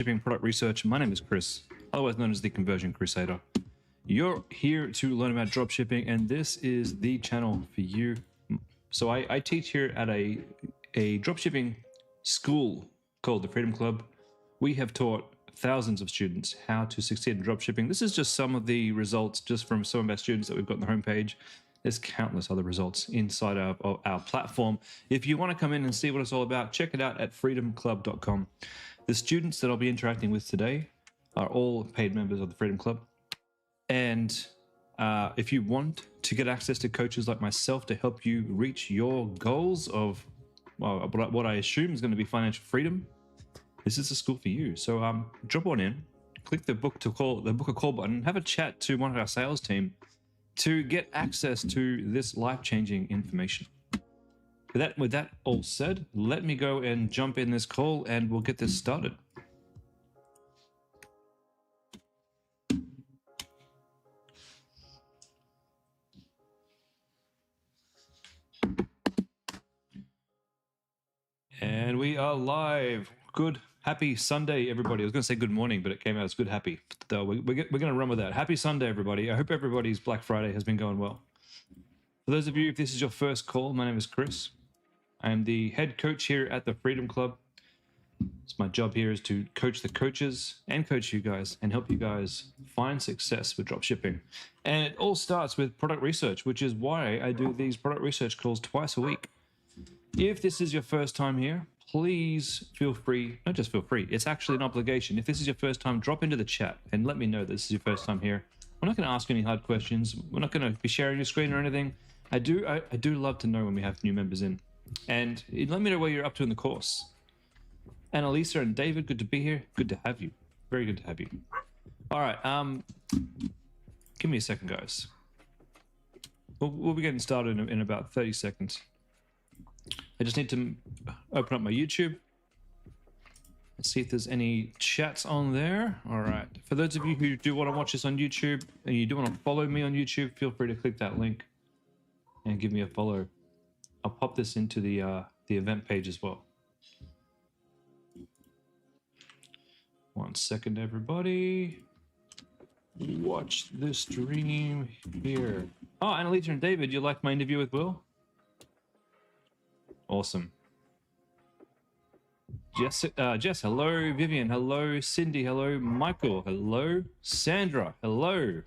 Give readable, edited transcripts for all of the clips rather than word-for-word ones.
Dropshipping product research. My name is Chris, otherwise known as the Conversion Crusader. You're here to learn about dropshipping, and this is the channel for you. So I teach here at a dropshipping school called the Freedom Club. We have taught thousands of students how to succeed in dropshipping. This is just some of the results just from some of our students that we've got on the homepage. There's countless other results inside of our platform. If you want to come in and see what it's all about, check it out at freedomclub.com. The students that I'll be interacting with today are all paid members of the Freedom Club. And if you want to get access to coaches like myself to help you reach your goals of what I assume is going to be financial freedom, this is a school for you. So drop on in, click the book a call button, have a chat to one of our sales team to get access to this life-changing information. With that all said, let me go and jump in this call and we'll get this started. And we are live. Good, happy Sunday, everybody. I was going to say good morning, but it came out as good, happy. So we're going to run with that. Happy Sunday, everybody. I hope everybody's Black Friday has been going well. For those of you, if this is your first call, my name is Chris. I'm the head coach here at the Freedom Club. So my job here is to coach the coaches and coach you guys and help you guys find success with dropshipping. And it all starts with product research, which is why I do these product research calls twice a week. If this is your first time here, please feel free, not just feel free, it's actually an obligation. If this is your first time, drop into the chat and let me know this is your first time here. We're not going to ask any hard questions. We're not going to be sharing your screen or anything. I do love to know when we have new members in. And let me know where you're up to in the course. Annalisa and David, good to be here. Good to have you. Very good to have you. All right. Give me a second, guys. We'll be getting started in about 30 seconds. I just need to open up my YouTube. Let's see if there's any chats on there. All right. For those of you who do want to watch this on YouTube and you do want to follow me on YouTube, feel free to click that link and give me a follow. I'll pop this into the event page as well. 1 second, everybody. Watch the stream here. Oh, Annalisa and David, you liked my interview with Will? Awesome. Jess, hello. Vivian, hello. Cindy, hello. Michael, hello. Sandra, hello.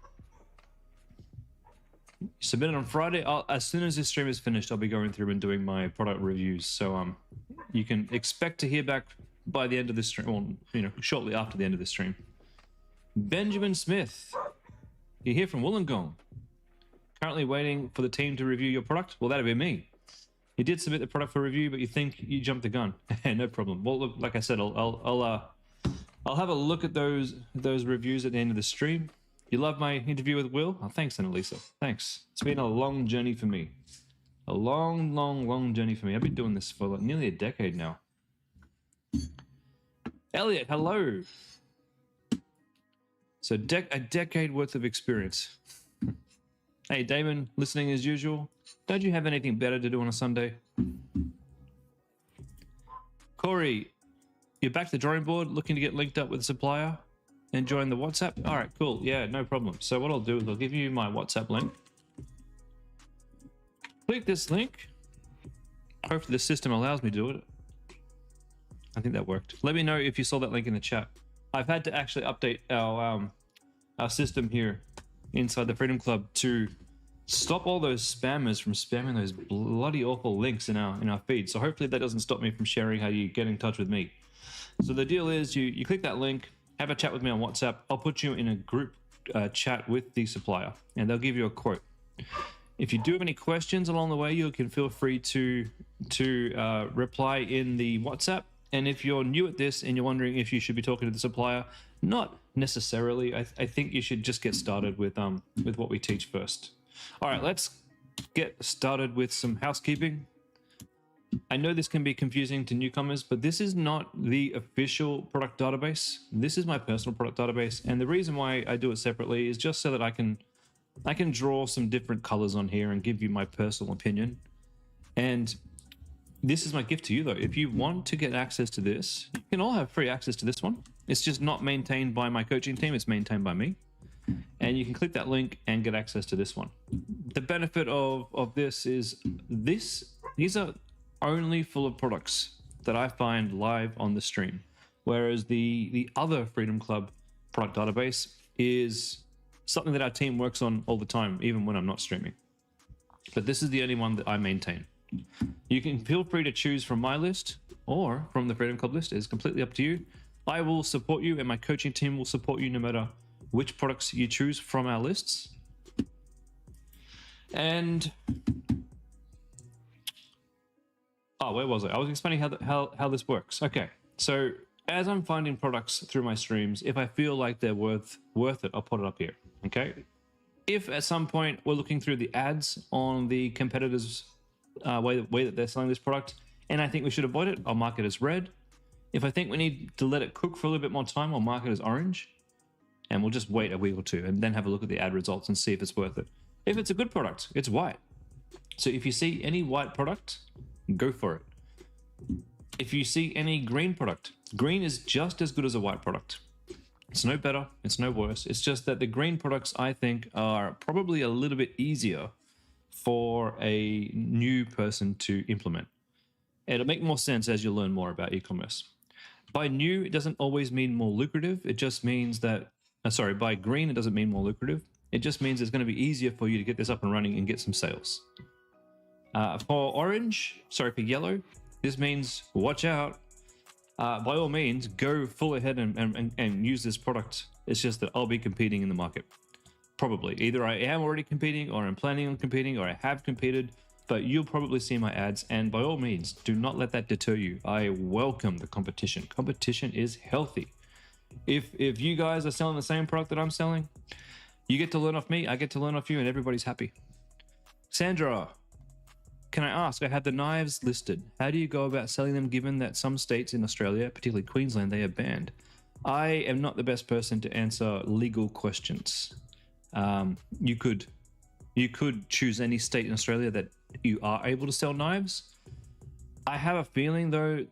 Submitted on Friday. As soon as this stream is finished, I'll be going through and doing my product reviews. So you can expect to hear back by the end of this stream, or shortly after the end of the stream. Benjamin Smith, you're here from Wollongong. Currently waiting for the team to review your product. Well, that'll be me. You did submit the product for review, but you think you jumped the gun. No problem. Well, look, like I said, I'll have a look at those reviews at the end of the stream. You love my interview with Will? Oh, thanks, Annalisa. Thanks. It's been a long journey for me. A long, long, long journey for me. I've been doing this for nearly a decade now. Elliot, hello. So a decade worth of experience. Hey, Damon, listening as usual. Don't you have anything better to do on a Sunday? Corey, you're back to the drawing board, looking to get linked up with a supplier and join the WhatsApp? All right, cool. Yeah, no problem. So what I'll do is I'll give you my WhatsApp link. Click this link. Hopefully the system allows me to do it. I think that worked. Let me know if you saw that link in the chat. I've had to actually update our system here inside the Freedom Club to stop all those spammers from spamming those bloody awful links in our feed. So hopefully that doesn't stop me from sharing how you get in touch with me. So the deal is you click that link, have a chat with me on WhatsApp. I'll put you in a group chat with the supplier and they'll give you a quote. If you do have any questions along the way, you can feel free to reply in the WhatsApp. And if you're new at this and you're wondering if you should be talking to the supplier, not necessarily. I think you should just get started with what we teach first. All right, let's get started with some housekeeping. I know this can be confusing to newcomers, but this is not the official product database. This is my personal product database. And the reason why I do it separately is just so that I can draw some different colors on here and give you my personal opinion. And this is my gift to you, though. If you want to get access to this, you can all have free access to this one. It's just not maintained by my coaching team. It's maintained by me. And you can click that link and get access to this one. The benefit of this is these are only full of products that I find live on the stream. Whereas the other Freedom Club product database is something that our team works on all the time, even when I'm not streaming. But this is the only one that I maintain. You can feel free to choose from my list or from the Freedom Club list. It's completely up to you. I will support you and my coaching team will support you no matter which products you choose from our lists. And where was I? I was explaining how this works. Okay, so as I'm finding products through my streams, if I feel like they're worth it, I'll put it up here. Okay. If at some point we're looking through the ads on the competitors' way that they're selling this product, and I think we should avoid it, I'll mark it as red. If I think we need to let it cook for a little bit more time, I'll mark it as orange, and we'll just wait a week or two and then have a look at the ad results and see if it's worth it. If it's a good product, it's white. So if you see any white product, go for it. If you see any green product, green is just as good as a white product. It's no better, it's no worse. It's just that the green products, I think, are probably a little bit easier for a new person to implement. It'll make more sense as you learn more about e-commerce. By new, it doesn't always mean more lucrative. It just means that, by green, it doesn't mean more lucrative. It just means it's going to be easier for you to get this up and running and get some sales. For yellow, this means watch out. By all means, go full ahead and use this product. It's just that I'll be competing in the market. Probably. Either I am already competing, or I'm planning on competing, or I have competed, but you'll probably see my ads. And by all means, do not let that deter you. I welcome the competition. Competition is healthy. If you guys are selling the same product that I'm selling, you get to learn off me, I get to learn off you, and everybody's happy. Sandra, can I ask, I have the knives listed. How do you go about selling them given that some states in Australia, particularly Queensland, they are banned? I am not the best person to answer legal questions. You could choose any state in Australia that you are able to sell knives. I have a feeling, though,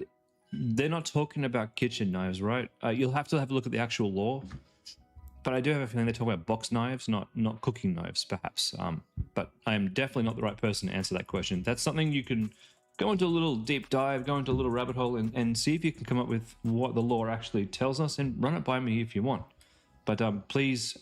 they're not talking about kitchen knives, right? You'll have to have a look at the actual law. But I do have a feeling they're talking about box knives, not cooking knives, perhaps. But I am definitely not the right person to answer that question. That's something you can go into a little deep dive, go into a little rabbit hole, and see if you can come up with what the law actually tells us, and run it by me if you want. But please,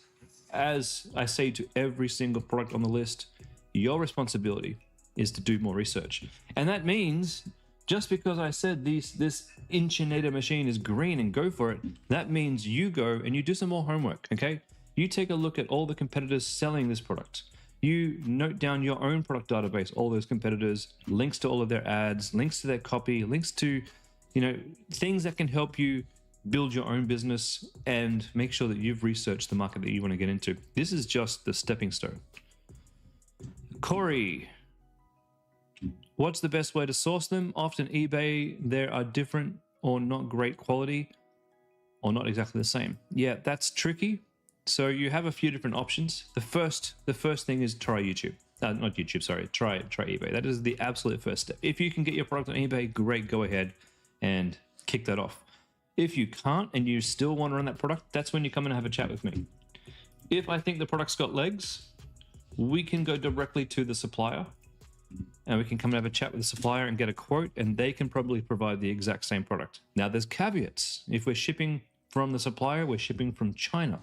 as I say to every single product on the list, your responsibility is to do more research. And that means, just because I said this Inchinator machine is green and go for it, that means you go and you do some more homework, okay? You take a look at all the competitors selling this product. You note down your own product database, all those competitors, links to all of their ads, links to their copy, links to, things that can help you build your own business and make sure that you've researched the market that you want to get into. This is just the stepping stone. Corey, what's the best way to source them? Often eBay, there are different or not great quality or not exactly the same. Yeah, that's tricky. So you have a few different options. The first thing is try YouTube. Not YouTube, sorry. Try eBay. That is the absolute first step. If you can get your product on eBay, great, go ahead and kick that off. If you can't and you still want to run that product, that's when you come and have a chat with me. If I think the product's got legs, we can go directly to the supplier and we can come and have a chat with the supplier and get a quote, and they can probably provide the exact same product. Now, there's caveats. If we're shipping from the supplier, we're shipping from China.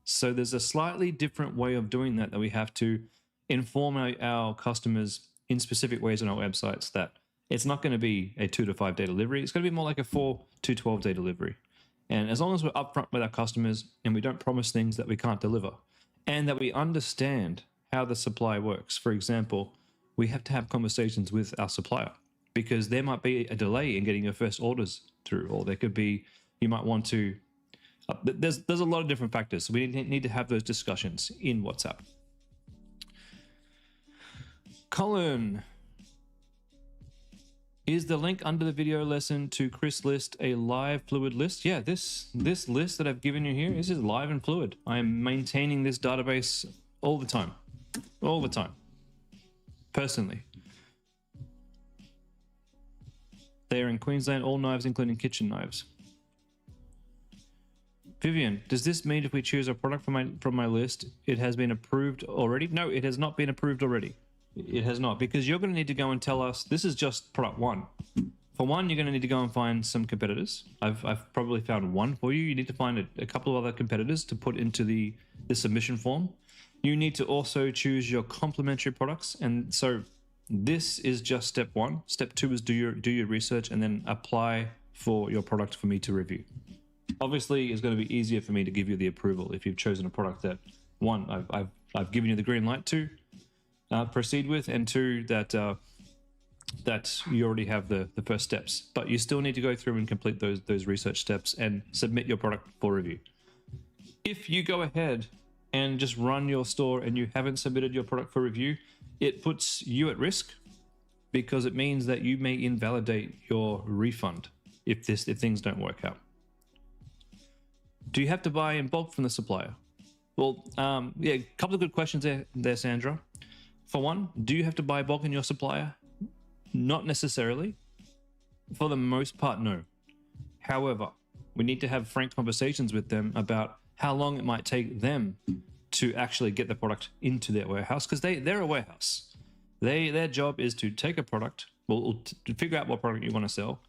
So there's a slightly different way of doing that we have to inform our customers in specific ways on our websites, that it's not going to be a 2 to 5 day delivery. It's going to be more like a 4 to 12 day delivery. And as long as we're upfront with our customers and we don't promise things that we can't deliver, and that we understand how the supply works. For example, we have to have conversations with our supplier, because there might be a delay in getting your first orders through, or there could be, you might want to, there's a lot of different factors. So we need to have those discussions in WhatsApp. Colin, is the link under the video lesson to Chris list a live fluid list? Yeah, this list that I've given you here, this is live and fluid. I am maintaining this database all the time, personally. They are in Queensland, all knives, including kitchen knives. Vivian, does this mean if we choose a product from my list, it has been approved already? No, it has not been approved already. It has not, because you're going to need to go and tell us, this is just product one. For one, you're going to need to go and find some competitors. I've probably found one for you. You need to find a couple of other competitors to put into the submission form. You need to also choose your complementary products. And so this is just step one. Step two is do your research and then apply for your product for me to review. Obviously, it's going to be easier for me to give you the approval if you've chosen a product that, one, I've given you the green light to proceed with, and two, that you already have the first steps. But you still need to go through and complete those research steps and submit your product for review. If you go ahead and just run your store and you haven't submitted your product for review, it puts you at risk, because it means that you may invalidate your refund if things don't work out. Do you have to buy in bulk from the supplier? Well, yeah, a couple of good questions there, Sandra. For one, do you have to buy bulk in your supplier? Not necessarily. For the most part, no. However, we need to have frank conversations with them about how long it might take them to actually get the product into their warehouse, because they're a warehouse. Their job is to take a product, to figure out what product you want to sell.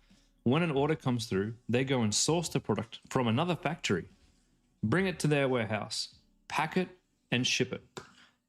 When an order comes through, they go and source the product from another factory, bring it to their warehouse, pack it, and ship it.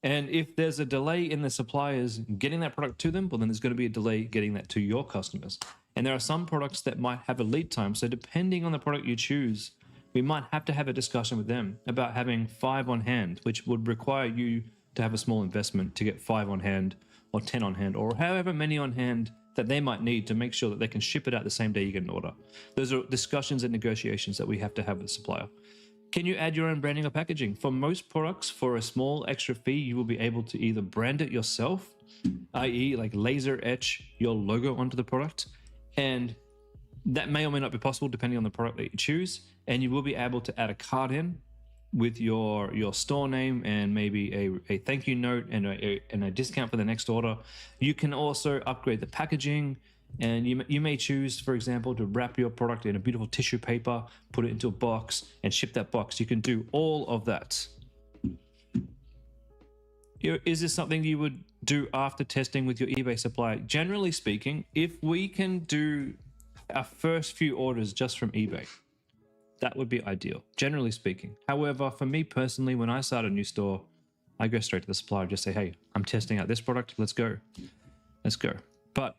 And if there's a delay in the suppliers getting that product to them, well, then there's going to be a delay getting that to your customers. And there are some products that might have a lead time. So depending on the product you choose, we might have to have a discussion with them about having 5 on hand, which would require you to have a small investment to get 5 on hand or 10 on hand or however many on hand that they might need to make sure that they can ship it out the same day you get an order. Those are discussions and negotiations that we have to have with the supplier. Can you add your own branding or packaging? For most products, for a small extra fee, you will be able to either brand it yourself, i.e. like laser etch your logo onto the product, and that may or may not be possible depending on the product that you choose, and you will be able to add a card in with your store name and maybe a thank you note and a discount for the next order. You can also upgrade the packaging, and you may choose, for example, to wrap your product in a beautiful tissue paper, put it into a box, and ship that box. You can do all of that. Is this something you would do after testing with your eBay supplier? Generally speaking, if we can do our first few orders just from eBay, that would be ideal, generally speaking. However, for me personally, when I start a new store, I go straight to the supplier, just say, hey, I'm testing out this product, let's go. But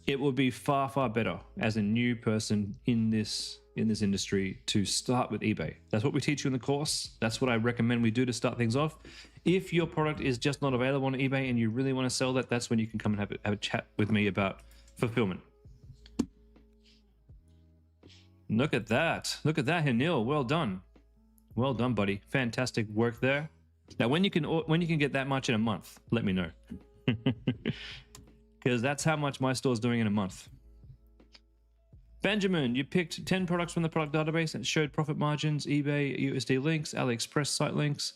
it would be far, far better as a new person in this industry to start with eBay. That's what we teach you in the course. That's what I recommend we do to start things off. If your product is just not available on eBay and you really want to sell that, that's when you can come and have a chat with me about fulfillment. Look at that, Hanil. Well done, buddy. Fantastic work there. Now, when you can get that much in a month, let me know, because that's how much my store's doing in a month. Benjamin, you picked 10 products from the product database and showed profit margins, eBay, USD links, AliExpress site links,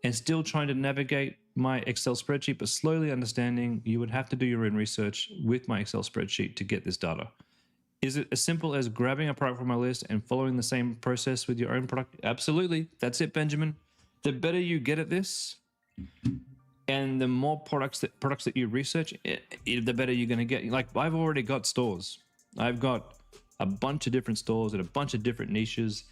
and still trying to navigate my Excel spreadsheet, but slowly understanding you would have to do your own research with my Excel spreadsheet to get this data. Is it as simple as grabbing a product from my list and following the same process with your own product? Absolutely. That's it, Benjamin. The better you get at this, and the more products that you research, the better you're going to get. Like, I've already got stores. I've got a bunch of different stores and a bunch of different niches,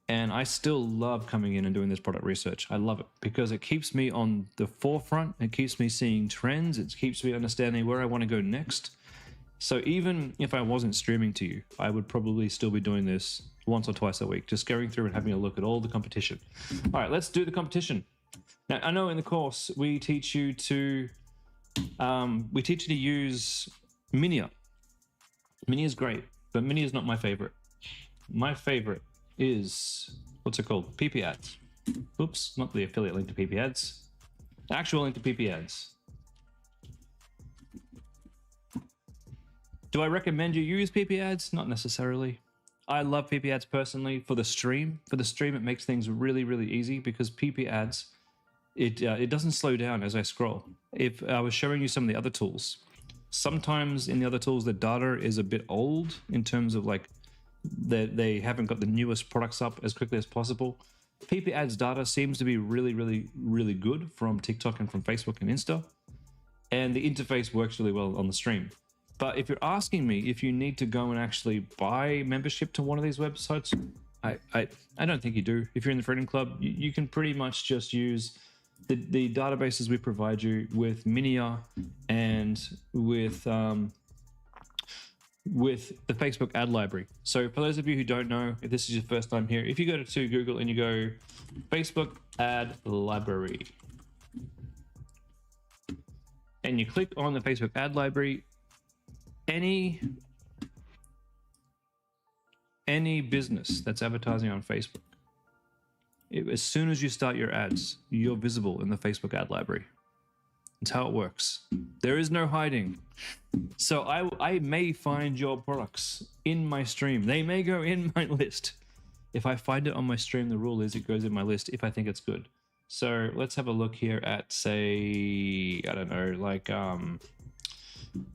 and I still love coming in and doing this product research. I love it because it keeps me on the forefront. It keeps me seeing trends. It keeps me understanding where I want to go next. So even if I wasn't streaming to you, I would probably still be doing this once or twice a week, just going through and having a look at all the competition. All right, let's do the competition. Now, I know in the course we teach you to use Minia. Minia is great, but Minia is not my favorite. My favorite is, what's it called? PiPi ads. Oops, not the affiliate link to PiPi ads. The actual link to PiPi ads. Do I recommend you use PiPi ads? Not necessarily. I love PiPi ads personally for the stream. For the stream, it makes things really, really easy because PiPi ads, it doesn't slow down as I scroll. If I was showing you some of the other tools, Sometimes in the other tools, the data is a bit old in terms of like they haven't got the newest products up as quickly as possible. PiPi ads data seems to be really, really, really good from TikTok and from Facebook and Insta. And the interface works really well on the stream. But if you're asking me if you need to go and actually buy membership to one of these websites, I don't think you do. If you're in the Freedom Club, you can pretty much just use the databases we provide you with Minia and with the Facebook ad library. So for those of you who don't know, if this is your first time here, if you go to Google and you go Facebook ad library and you click on the Facebook ad library, any business that's advertising on Facebook, as soon as you start your ads, you're visible in the Facebook ad library. That's how it works. There is no hiding. So I may find your products in my stream. They may go in my list. If I find it on my stream, the rule is it goes in my list if I think it's good. So let's have a look here at, say, I don't know, like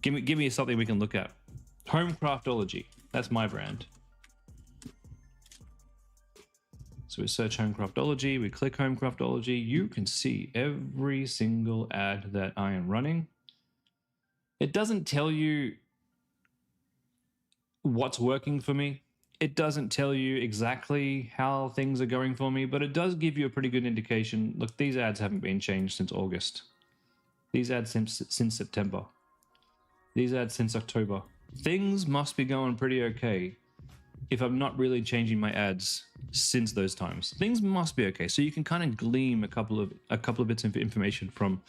give me something we can look at. Homecraftology. That's my brand. So we search Homecraftology, we click Homecraftology. You can see every single ad that I am running. It doesn't tell you what's working for me. It doesn't tell you exactly how things are going for me, but it does give you a pretty good indication. Look, these ads haven't been changed since August. These ads since September. These ads since October. Things must be going pretty okay if I'm not really changing my ads since those times. Things must be okay. So you can kind of glean a couple of bits of information from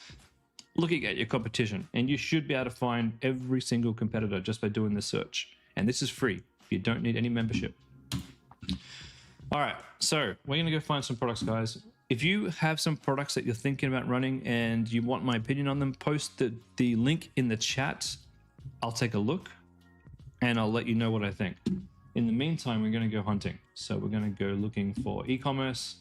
looking at your competition, and you should be able to find every single competitor just by doing this search. And this is free. You don't need any membership. All right, so we're gonna go find some products, guys. If you have some products that you're thinking about running and you want my opinion on them, post the link in the chat. I'll take a look and I'll let you know what I think. In the meantime, we're gonna go hunting. So we're gonna go looking for e-commerce.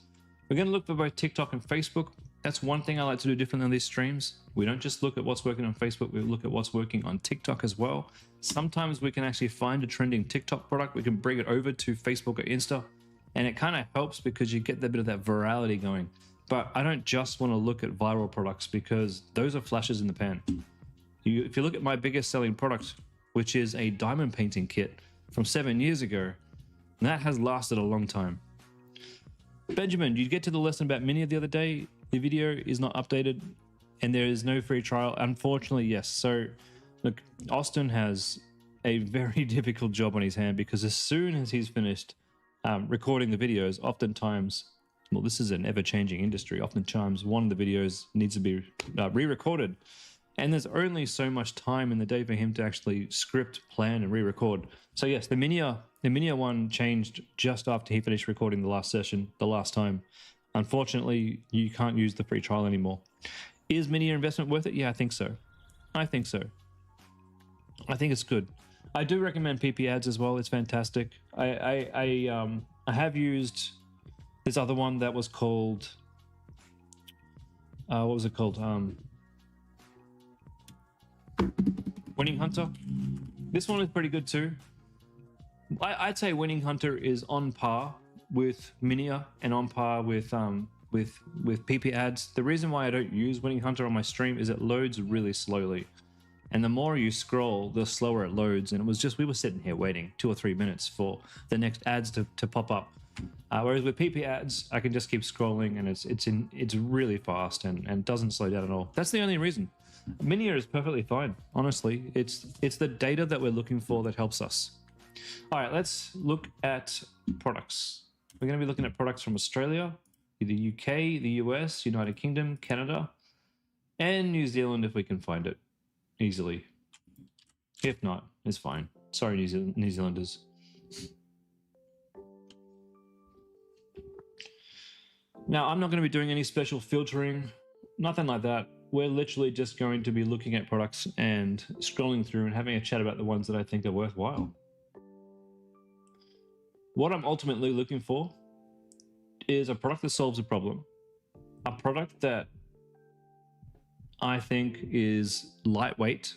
We're gonna look for both TikTok and Facebook. That's one thing I like to do differently on these streams. We don't just look at what's working on Facebook, we look at what's working on TikTok as well. Sometimes we can actually find a trending TikTok product, we can bring it over to Facebook or Insta, and it kind of helps because you get a bit of that virality going. But I don't just want to look at viral products because those are flashes in the pan. If you look at my biggest selling product, which is a diamond painting kit from 7 years ago, that has lasted a long time. Benjamin, did you get to the lesson about Minia the other day? The video is not updated and there is no free trial. Unfortunately, yes. So look, Austin has a very difficult job on his hand because as soon as he's finished recording the videos, oftentimes, well, this is an ever-changing industry. Oftentimes one of the videos needs to be re-recorded. And there's only so much time in the day for him to actually script, plan, and re-record. So yes, the Minia one changed just after he finished recording the last session, the last time. Unfortunately, you can't use the free trial anymore. Is Minia investment worth it? Yeah, I think so. I think so. I think it's good. I do recommend PiPi ads as well. It's fantastic. I have used this other one that was called, what was it called? Winning Hunter. This one is pretty good too. I'd say Winning Hunter is on par with Minia and on par with PiPi ads. The reason why I don't use Winning Hunter on my stream is it loads really slowly, and the more you scroll, the slower it loads. And it was just, we were sitting here waiting 2 or 3 minutes for the next ads to pop up. Whereas with PiPi ads, I can just keep scrolling, and it's really fast and doesn't slow down at all. That's the only reason. Minia is perfectly fine, honestly. It's the data that we're looking for that helps us. All right, let's look at products. We're going to be looking at products from Australia, the UK, the US, United Kingdom, Canada, and New Zealand if we can find it easily. If not, it's fine. Sorry, New Zealanders. Now, I'm not going to be doing any special filtering, nothing like that. We're literally just going to be looking at products and scrolling through and having a chat about the ones that I think are worthwhile. What I'm ultimately looking for is a product that solves a problem, a product that I think is lightweight,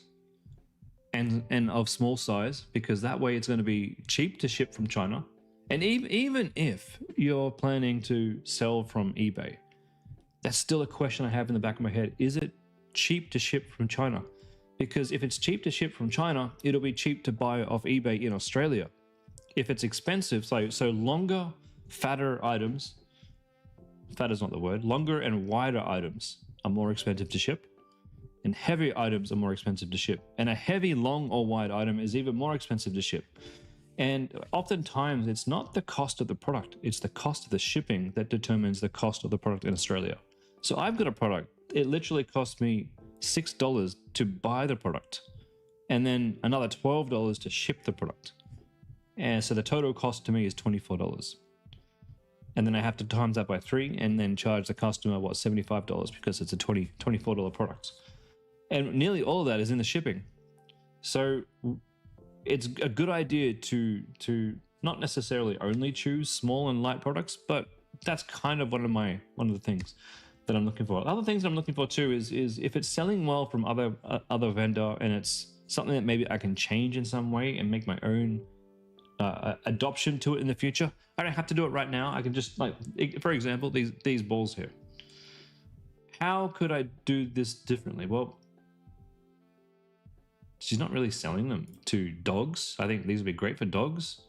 and of small size, because that way it's going to be cheap to ship from China. And even if you're planning to sell from eBay, that's still a question I have in the back of my head. Is it cheap to ship from China? Because if it's cheap to ship from China, it'll be cheap to buy off eBay in Australia. If it's expensive, so longer, fatter items, fat is not the word, longer and wider items are more expensive to ship, and heavy items are more expensive to ship. And a heavy, long, or wide item is even more expensive to ship. And oftentimes, it's not the cost of the product, it's the cost of the shipping that determines the cost of the product in Australia. So I've got a product, it literally cost me $6 to buy the product, and then another $12 to ship the product. And so the total cost to me is $24. And then I have to times that by 3 and then charge the customer, $75, because it's a $24 product. And nearly all of that is in the shipping. So it's a good idea to not necessarily only choose small and light products, but that's kind of one of the things that I'm looking for. Other things that I'm looking for too is if it's selling well from other vendor, and it's something that maybe I can change in some way and make my own adoption to it in the future. I don't have to do it right now. I can just, like, for example, these balls here. How could I do this differently? Well, she's not really selling them to dogs. I think these would be great for dogs.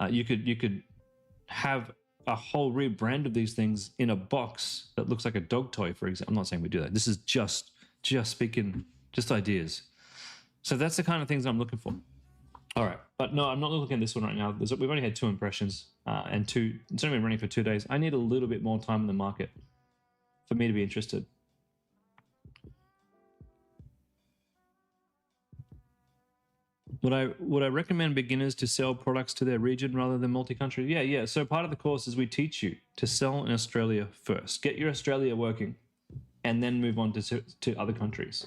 You could have a whole rebrand of these things in a box that looks like a dog toy, for example. I'm not saying we do that. This is just speaking, just ideas. So that's the kind of things I'm looking for. All right, but no, I'm not looking at this one right now. We've only had 2 impressions, and it's only been running for 2 days. I need a little bit more time in the market for me to be interested. Would I recommend beginners to sell products to their region rather than multi-country? Yeah. So part of the course is we teach you to sell in Australia first. Get your Australia working, and then move on to other countries.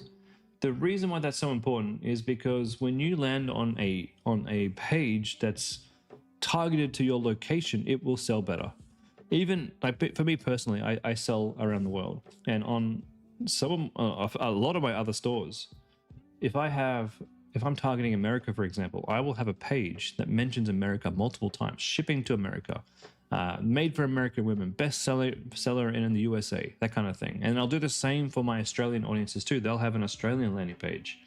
The reason why that's so important is because when you land on a page that's targeted to your location, it will sell better. Even like for me personally, I sell around the world, and on a lot of my other stores, if I'm targeting America, for example, I will have a page that mentions America multiple times, shipping to America, made for American women, best seller in the USA, that kind of thing. And I'll do the same for my Australian audiences too. They'll have an Australian landing page.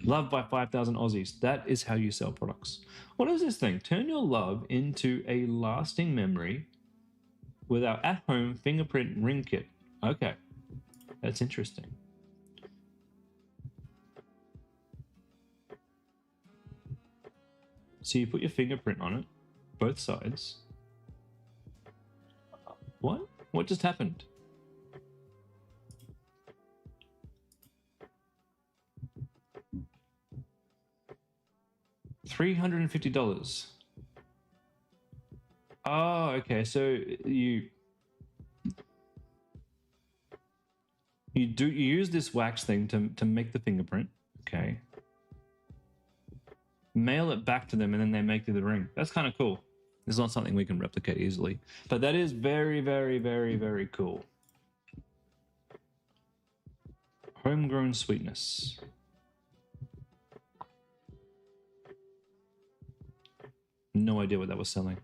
Loved by 5,000 Aussies. That is how you sell products. What is this thing? Turn your love into a lasting memory with our at-home fingerprint ring kit. Okay, that's interesting. So you put your fingerprint on it, both sides. What? What just happened? $350. Oh, okay. So you use this wax thing to make the fingerprint. Okay. Mail it back to them, and then they make you the ring. That's kind of cool. It's not something we can replicate easily, but that is very, very, very, very cool. Homegrown sweetness. No idea what that was selling.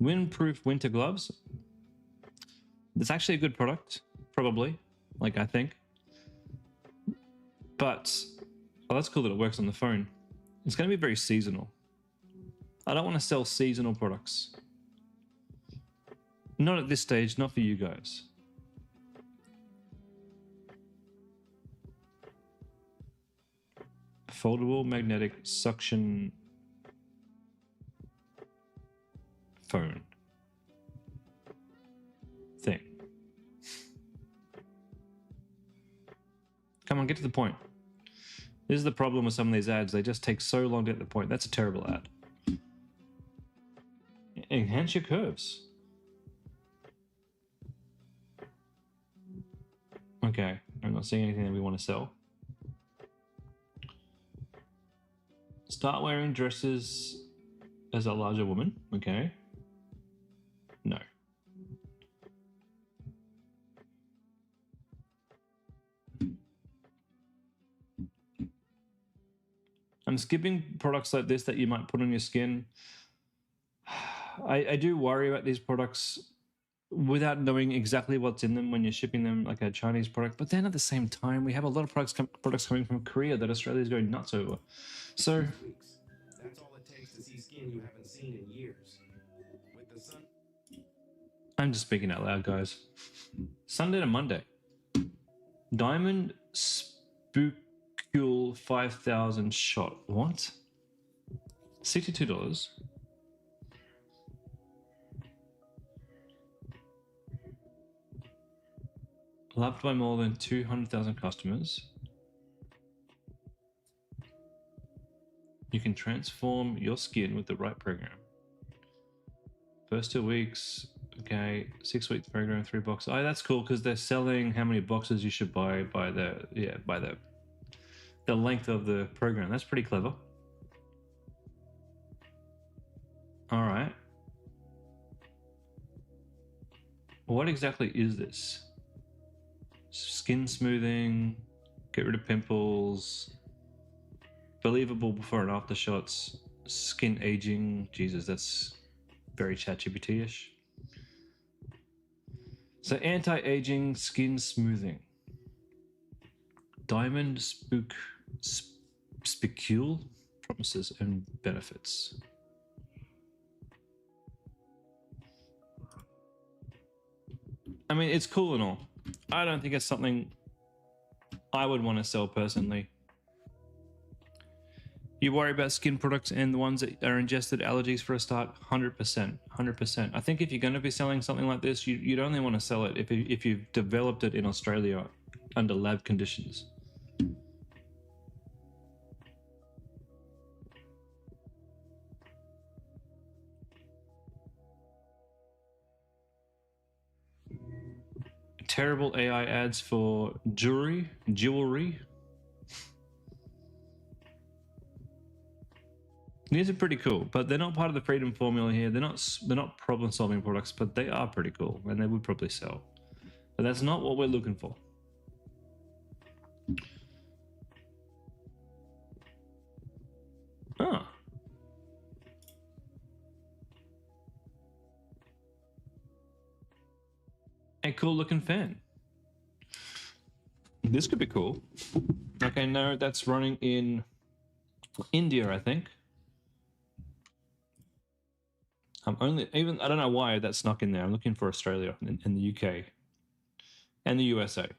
Windproof winter gloves. It's actually a good product, probably. Like, I think. But, oh, that's cool that it works on the phone. It's going to be very seasonal. I don't want to sell seasonal products. Not at this stage, not for you guys. Foldable magnetic suction phone thing. Come on, get to the point. This is the problem with some of these ads. They just take so long to get to the point. That's a terrible ad. Enhance your curves. Okay, I'm not seeing anything that we want to sell. Start wearing dresses as a larger woman. Okay. No. I'm skipping products like this that you might put on your skin. I do worry about these products without knowing exactly what's in them when you're shipping them, like a Chinese product. But then at the same time, we have a lot of products coming from Korea that Australia's going nuts over. So that's all it takes to see skin you haven't seen in years. With the sun. I'm just speaking out loud, guys. Sunday to Monday. Diamond Spookule 5000 shot. What? $62. Loved by more than 200,000 customers. You can transform your skin with the right program. First 2 weeks, okay, 6 weeks program, 3 boxes. Oh, that's cool because they're selling how many boxes you should buy by the length of the program. That's pretty clever. All right. What exactly is this? Skin smoothing, get rid of pimples, believable before and after shots, skin aging. Jesus, that's very ChatGPT-ish. So anti-aging, skin smoothing. Diamond Spicule promises and benefits. I mean, it's cool and all. I don't think it's something I would want to sell personally. You worry about skin products and the ones that are ingested allergies for a start, 100%, 100%. I think if you're going to be selling something like this, you'd only want to sell it if you've developed it in Australia under lab conditions. Terrible AI ads for jewelry. These are pretty cool, but they're not part of the freedom formula here. They're not problem-solving products, but they are pretty cool, and they would probably sell. But that's not what we're looking for. Ah. A cool-looking fan. This could be cool. Okay, no, that's running in India, I think. I don't know why that snuck in there. I'm looking for Australia and the UK and the USA.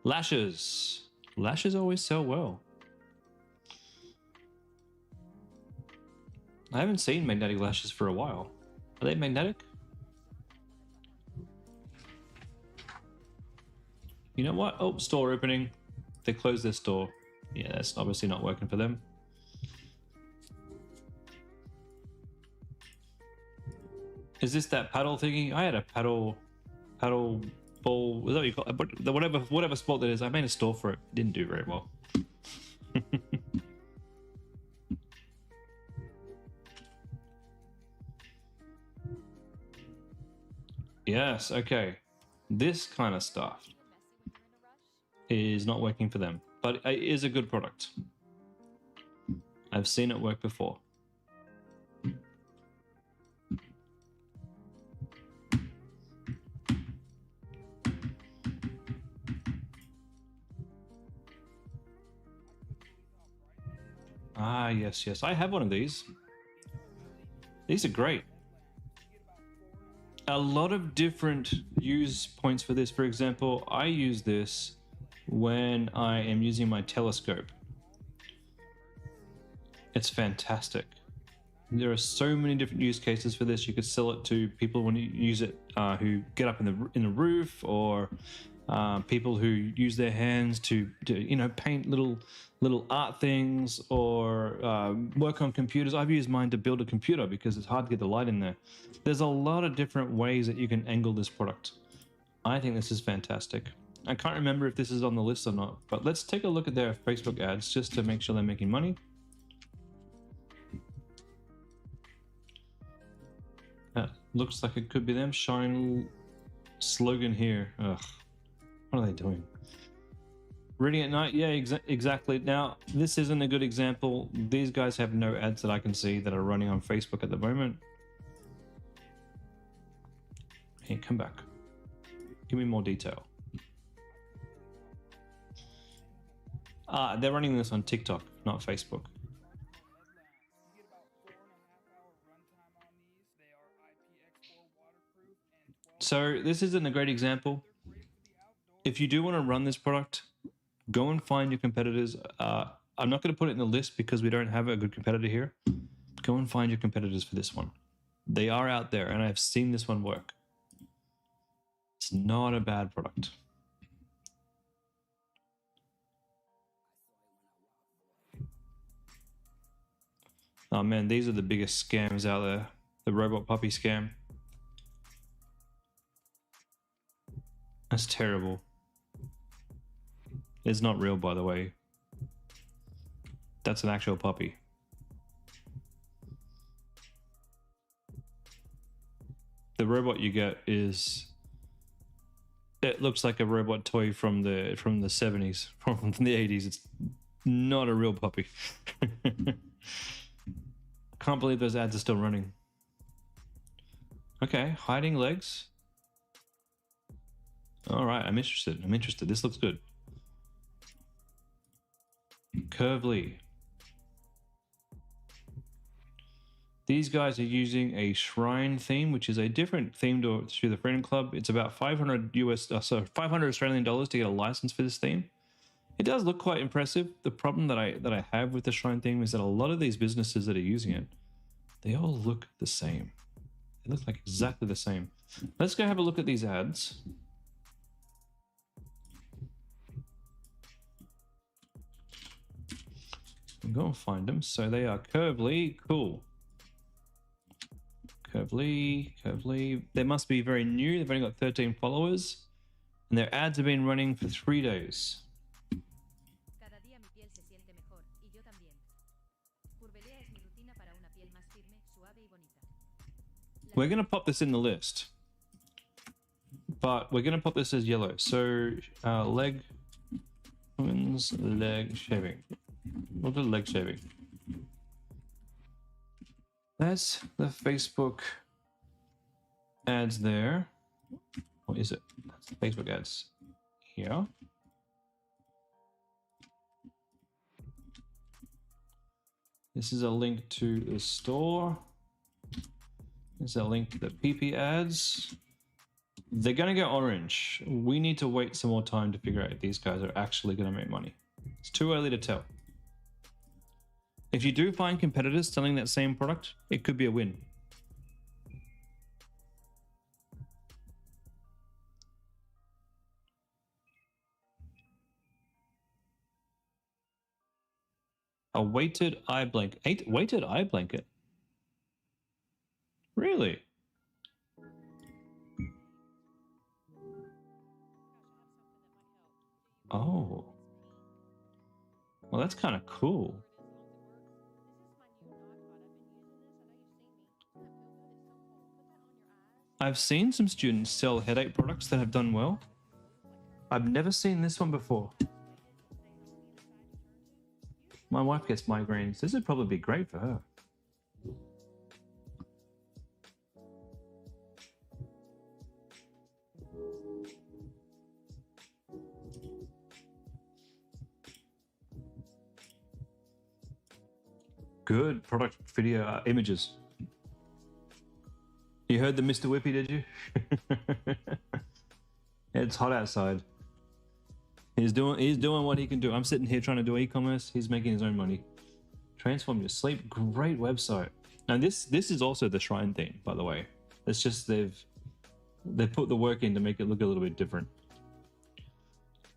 Lashes. Lashes always sell well. I haven't seen magnetic lashes for a while. Are they magnetic? You know what? Oh, store opening. They closed their store. Yeah, that's obviously not working for them. Is this that paddle thingy? I had a paddle ball. Is that what you call it? Whatever sport that is. I made a store for it. Didn't do very well. Yes, okay. This kind of stuff is not working for them, but it is a good product. I've seen it work before. Ah, yes, yes. I have one of these. These are great. A lot of different use points for this. For example, I use this when I am using my telescope. It's fantastic. There are so many different use cases for this. You could sell it to people when you use it who get up in the roof, or people who use their hands to paint little art things, or work on computers. I've used mine to build a computer because it's hard to get the light in there. There's a lot of different ways that you can angle this product. I think this is fantastic. I can't remember if this is on the list or not, but let's take a look at their Facebook ads just to make sure they're making money. Looks like it could be them. Shine slogan here. Ugh. What are they doing? Reading at night? Yeah, exactly. Now, this isn't a good example. These guys have no ads that I can see that are running on Facebook at the moment. Here, come back. Give me more detail. They're running this on TikTok, not Facebook. So this isn't a great example. If you do want to run this product, go and find your competitors. I'm not going to put it in the list because we don't have a good competitor here. Go and find your competitors for this one. They are out there, and I've seen this one work. It's not a bad product. Oh man, these are the biggest scams out there. The robot puppy scam. That's terrible. It's not real, by the way. That's an actual puppy. The robot you get is... It looks like a robot toy from the 70s, from the 80s. It's not a real puppy. Can't believe those ads are still running. Okay, hiding legs. All right, I'm interested. This looks good. Curvely. These guys are using a shrine theme, which is a different theme to the Freedom Club. It's about 500 Australian dollars to get a license for this theme. It does look quite impressive. The problem that I have with the shrine theme is that a lot of these businesses that are using it, they all look the same. They look like exactly the same. Let's go have a look at these ads. I'm going to find them. So they are Curvely. Cool. Curvely. They must be very new. They've only got 13 followers. And their ads have been running for 3 days. We're going to pop this in the list. But we're going to pop this as yellow. So women's leg shaving. We'll do leg shaving. That's the Facebook ads there. What is it? That's the Facebook ads here. This is a link to the store. There's a link to the PiPi ads. They're going to go orange. We need to wait some more time to figure out if these guys are actually going to make money. It's too early to tell. If you do find competitors selling that same product, it could be a win. A weighted eye blanket. Weighted eye blanket? Really? Oh. Well, that's kind of cool. I've seen some students sell headache products that have done well. I've never seen this one before. My wife gets migraines. This would probably be great for her. Good product video images. You heard the Mr. Whippy, did you? It's hot outside. He's doing what he can do. I'm sitting here trying to do e-commerce. He's making his own money. Transform your sleep. Great website. Now this is also the shrine theme, by the way. It's just they've put the work in to make it look a little bit different.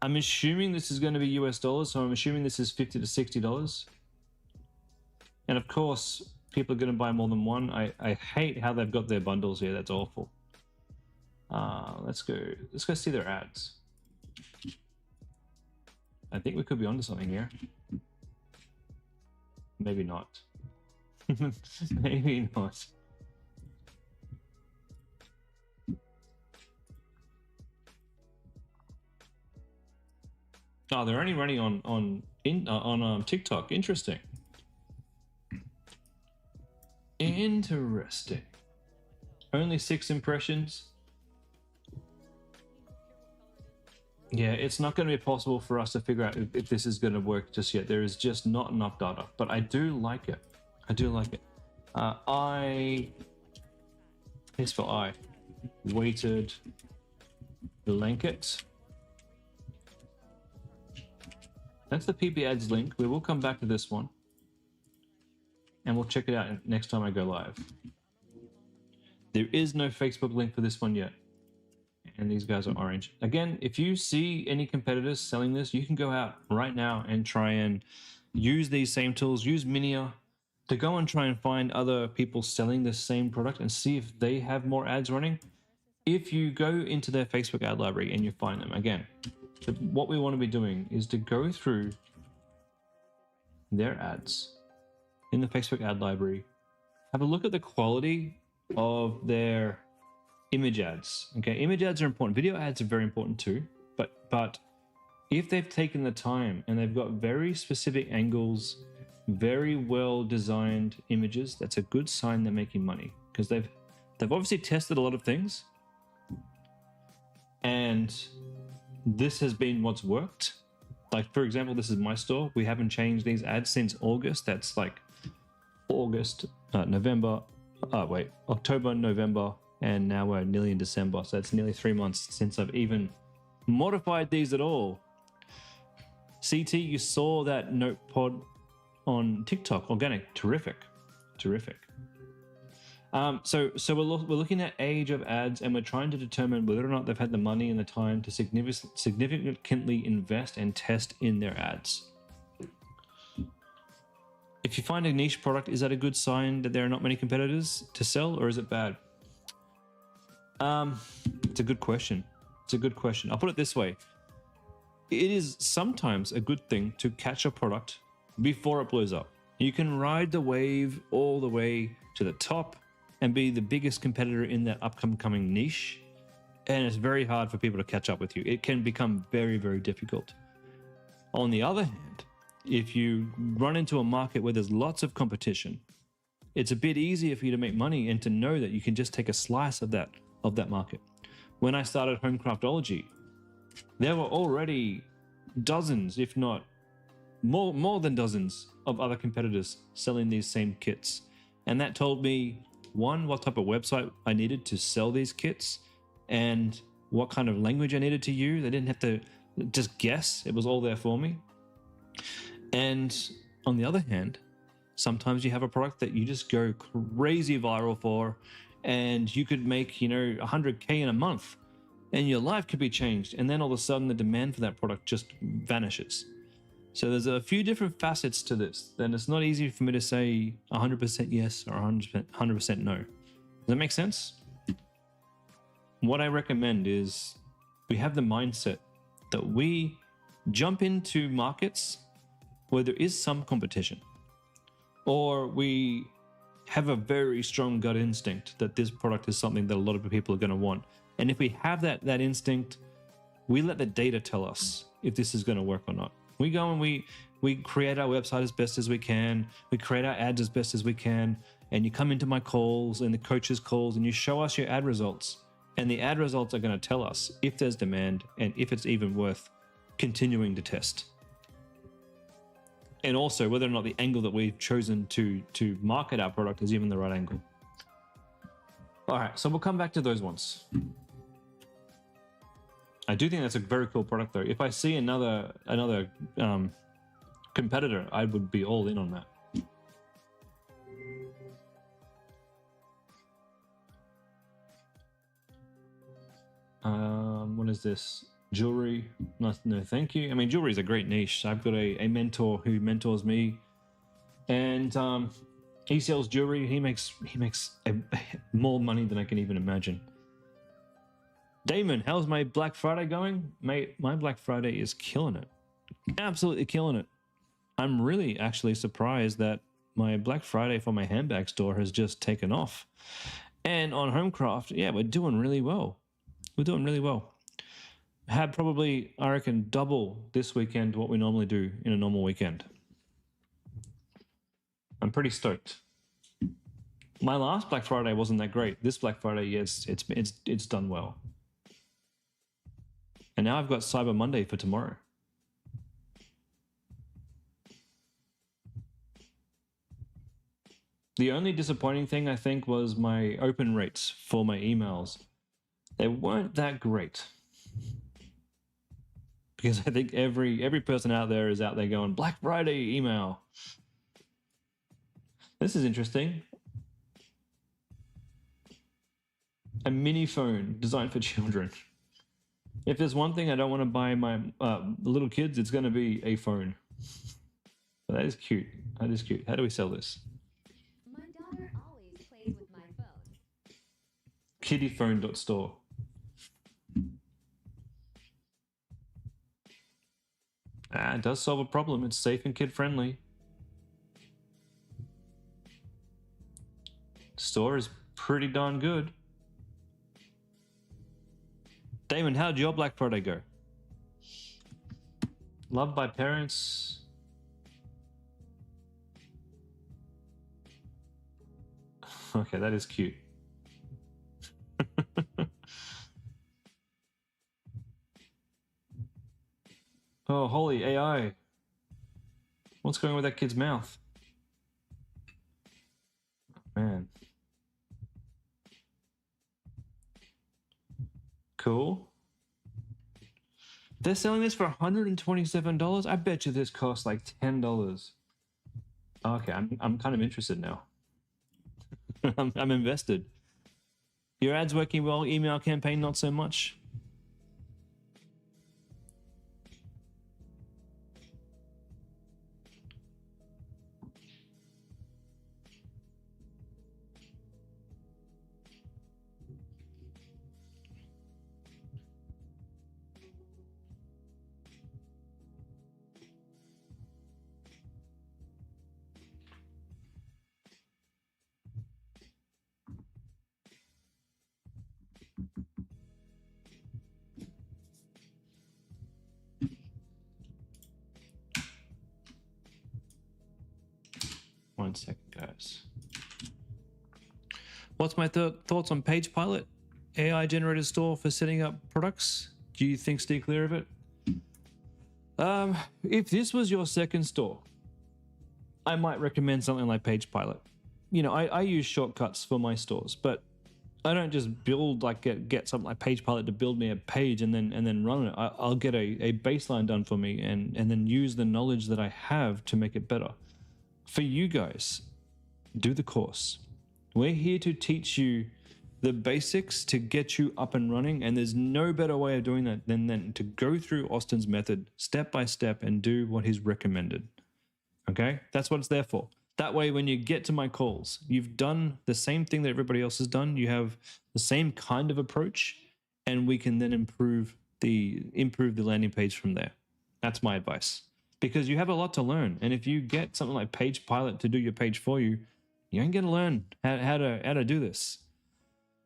I'm assuming this is going to be US dollars, so I'm assuming this is $50 to $60. And of course, people are going to buy more than one. I hate how they've got their bundles here. That's awful. Let's go see their ads. I think we could be onto something here. Maybe not. Maybe not. Oh, they're only running on TikTok. Interesting. Interesting. Only 6 impressions. Yeah, it's not going to be possible for us to figure out if this is going to work just yet. There is just not enough data, but I do like it. I do like it. Here's for I. Weighted blanket. That's the PiPi ads link. We will come back to this one. And we'll check it out next time I go live. There is no Facebook link for this one yet. And these guys are orange. Again, if you see any competitors selling this, you can go out right now and try and use these same tools, use Minia to go and try and find other people selling the same product and see if they have more ads running. If you go into their Facebook ad library and you find them, again, what we want to be doing is to go through their ads in the Facebook ad library, have a look at the quality of their image ads. Okay, image ads are important. Video ads are very important too. But if they've taken the time and they've got very specific angles, very well designed images, that's a good sign they're making money, because they've obviously tested a lot of things, and this has been what's worked. Like, for example, this is my store. We haven't changed these ads since August. That's like October, November, and now we're nearly in December. So it's nearly 3 months since I've even modified these at all. CT, you saw that note pod on TikTok, organic, terrific. So we're looking at age of ads, and we're trying to determine whether or not they've had the money and the time to significantly invest and test in their ads. If you find a niche product, is that a good sign that there are not many competitors to sell, or is it bad? It's a good question. I'll put it this way. It is sometimes a good thing to catch a product before it blows up. You can ride the wave all the way to the top and be the biggest competitor in that upcoming niche. And it's very hard for people to catch up with you. It can become very, very difficult. On the other hand, if you run into a market where there's lots of competition, it's a bit easier for you to make money and to know that you can just take a slice of that market. When I started Homecraftology, there were already dozens, if not more than dozens, of other competitors selling these same kits. And that told me, one, what type of website I needed to sell these kits and what kind of language I needed to use. I didn't have to just guess. It was all there for me. And on the other hand, sometimes you have a product that you just go crazy viral for, and you could make, 100K in a month, and your life could be changed. And then all of a sudden the demand for that product just vanishes. So there's a few different facets to this. Then it's not easy for me to say 100% yes or 100% no. Does that make sense? What I recommend is we have the mindset that we jump into markets where there is some competition, or we have a very strong gut instinct that this product is something that a lot of people are going to want. And if we have that instinct, we let the data tell us if this is going to work or not. We go and we create our website as best as we can. We create our ads as best as we can. And you come into my calls and the coaches' calls and you show us your ad results. And the ad results are going to tell us if there's demand and if it's even worth continuing to test. And also whether or not the angle that we've chosen to market our product is even the right angle. All right, so we'll come back to those ones. I do think that's a very cool product, though. If I see another competitor, I would be all in on that. What is this? Jewelry? No, thank you. I mean, jewelry is a great niche. I've got a mentor who mentors me, and he sells jewelry. He makes more money than I can even imagine. Damon, how's my Black Friday going? Mate, my Black Friday is killing it. Absolutely killing it. I'm really actually surprised that my Black Friday for my handbag store has just taken off. And on Homecraft, yeah, we're doing really well. had probably, I reckon, double this weekend what we normally do in a normal weekend. I'm pretty stoked. My last Black Friday wasn't that great. This Black Friday, yes, it's done well. And now I've got Cyber Monday for tomorrow. The only disappointing thing, I think, was my open rates for my emails. They weren't that great. Because I think every person out there is out there going, Black Friday email. This is interesting. A mini phone designed for children. If there's one thing I don't want to buy my little kids, it's going to be a phone. But that is cute. That is cute. How do we sell this? My daughter always plays with my phone. Kittyphone.store. It does solve a problem. It's safe and kid-friendly. Store is pretty darn good. Damon, how'd your Black Friday go? Loved by parents. Okay, that is cute. Oh, holy AI. What's going on with that kid's mouth? Man. Cool. They're selling this for $127. I bet you this costs like $10. Okay, I'm kind of interested now. I'm invested. Your ads working well, email campaign not so much. One second, guys. What's my thoughts on PagePilot? AI generated store for setting up products? Do you think stay clear of it? If this was your second store, I might recommend something like PagePilot. You know, I use shortcuts for my stores, but I don't just build like get something like PagePilot to build me a page and then run it. I'll get a baseline done for me and then use the knowledge that I have to make it better. For you guys, do the course. We're here to teach you the basics to get you up and running, and there's no better way of doing that than to go through Austin's method step by step and do what he's recommended. Okay? That's what it's there for. That way, when you get to my calls, you've done the same thing that everybody else has done. You have the same kind of approach, and we can then improve the landing page from there. That's my advice. Because you have a lot to learn, and if you get something like PagePilot to do your page for you, you ain't gonna learn how to do this.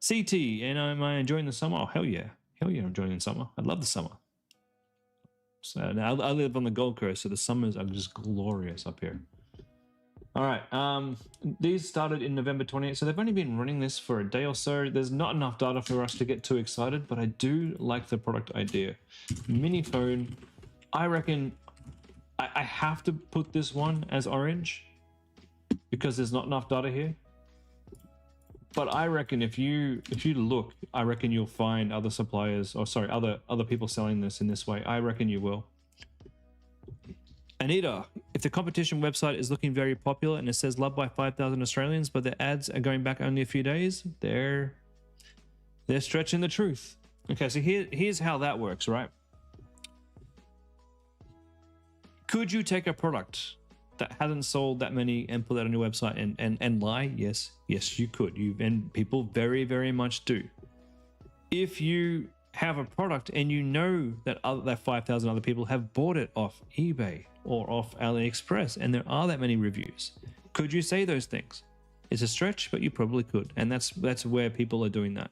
CT, and am I enjoying the summer? Oh, hell yeah, I'm enjoying the summer. I love the summer. So now I live on the Gold Coast, so the summers are just glorious up here. All right, these started in November 28th, so they've only been running this for a day or so. There's not enough data for us to get too excited, but I do like the product idea. Mini phone, I reckon. I have to put this one as orange because there's not enough data here. But I reckon if you look, I reckon you'll find other suppliers, or sorry, other people selling this in this way. I reckon you will. Anita, if the competition website is looking very popular and it says loved by 5,000 Australians, but the ads are going back only a few days, they're stretching the truth. Okay, so here's how that works, right? Could you take a product that hasn't sold that many and put that on your website and lie? Yes, you could. And people very, very much do. If you have a product and you know that 5,000 other people have bought it off eBay or off AliExpress and there are that many reviews, could you say those things? It's a stretch, but you probably could. And that's where people are doing that.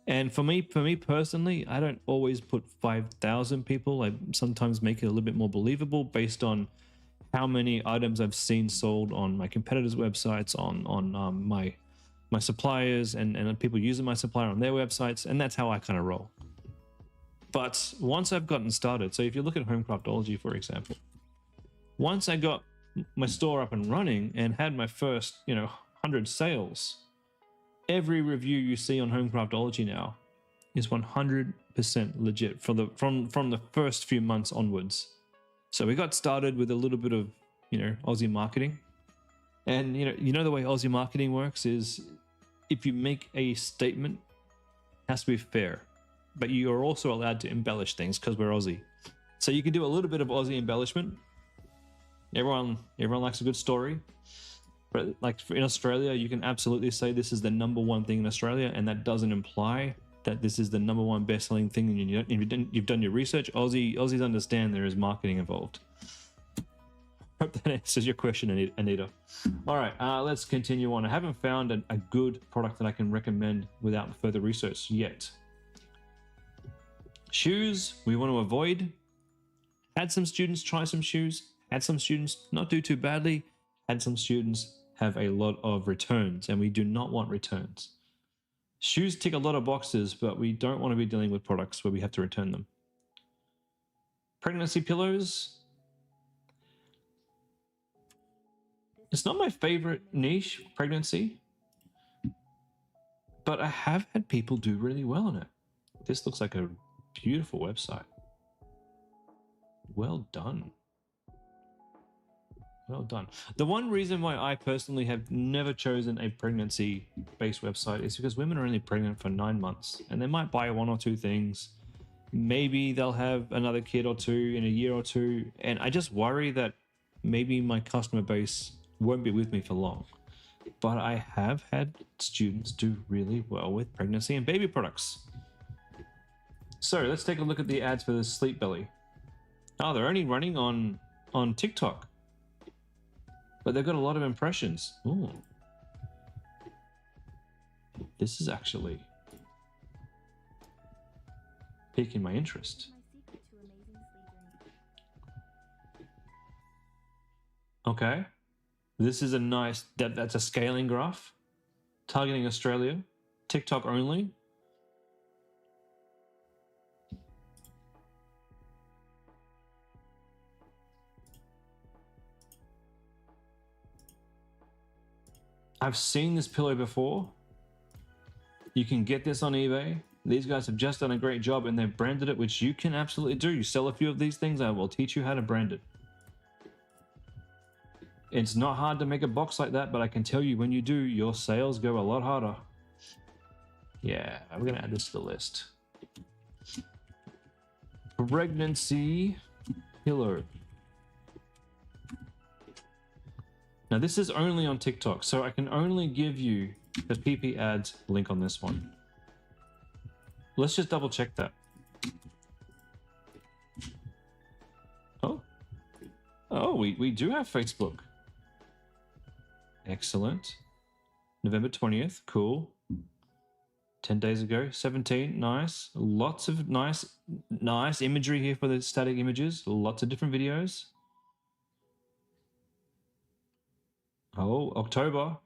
And for me personally, I don't always put 5,000 people. I sometimes make it a little bit more believable based on how many items I've seen sold on my competitors' websites, on my suppliers, and people using my supplier on their websites, and that's how I kind of roll. But once I've gotten started, so if you look at Homecraftology, for example, once I got my store up and running and had my first, 100 sales, every review you see on Homecraftology now is 100% legit from the first few months onwards. So we got started with a little bit of, Aussie marketing. And the way Aussie marketing works is if you make a statement, it has to be fair. But you are also allowed to embellish things because we're Aussie. So you can do a little bit of Aussie embellishment. Everyone likes a good story. But like in Australia, you can absolutely say this is the number one thing in Australia, and that doesn't imply that this is the number one best-selling thing. And you've done your research. Aussies understand there is marketing involved. Hope that answers your question, Anita. All right, let's continue on. I haven't found a good product that I can recommend without further research yet. Shoes, we want to avoid. Had some students try some shoes. Had some students not do too badly. Had some students have a lot of returns, and we do not want returns. Shoes tick a lot of boxes, but we don't want to be dealing with products where we have to return them. Pregnancy pillows. It's not my favorite niche, pregnancy, but I have had people do really well on it. This looks like a beautiful website. Well done. Well done. The one reason why I personally have never chosen a pregnancy-based website is because women are only pregnant for 9 months, and they might buy one or two things. Maybe they'll have another kid or two in a year or two, and I just worry that maybe my customer base won't be with me for long. But I have had students do really well with pregnancy and baby products. So let's take a look at the ads for the Sleep Belly. Oh, they're only running on TikTok. But they've got a lot of impressions. Ooh. This is actually piquing my interest. Okay. This is a nice, that's a scaling graph. Targeting Australia. TikTok only. I've seen this pillow before. You can get this on eBay. These guys have just done a great job, and they've branded it, which you can absolutely do. You sell a few of these things, I will teach you how to brand it. It's not hard to make a box like that, but I can tell you when you do, your sales go a lot harder. Yeah, we're going to add this to the list. Pregnancy pillow. Now this is only on TikTok, so I can only give you the PiPi ads link on this one. Let's just double check that. Oh, we do have Facebook. Excellent. November 20th, cool. 10 days ago, 17, nice. Lots of nice imagery here for the static images. Lots of different videos. Oh, October.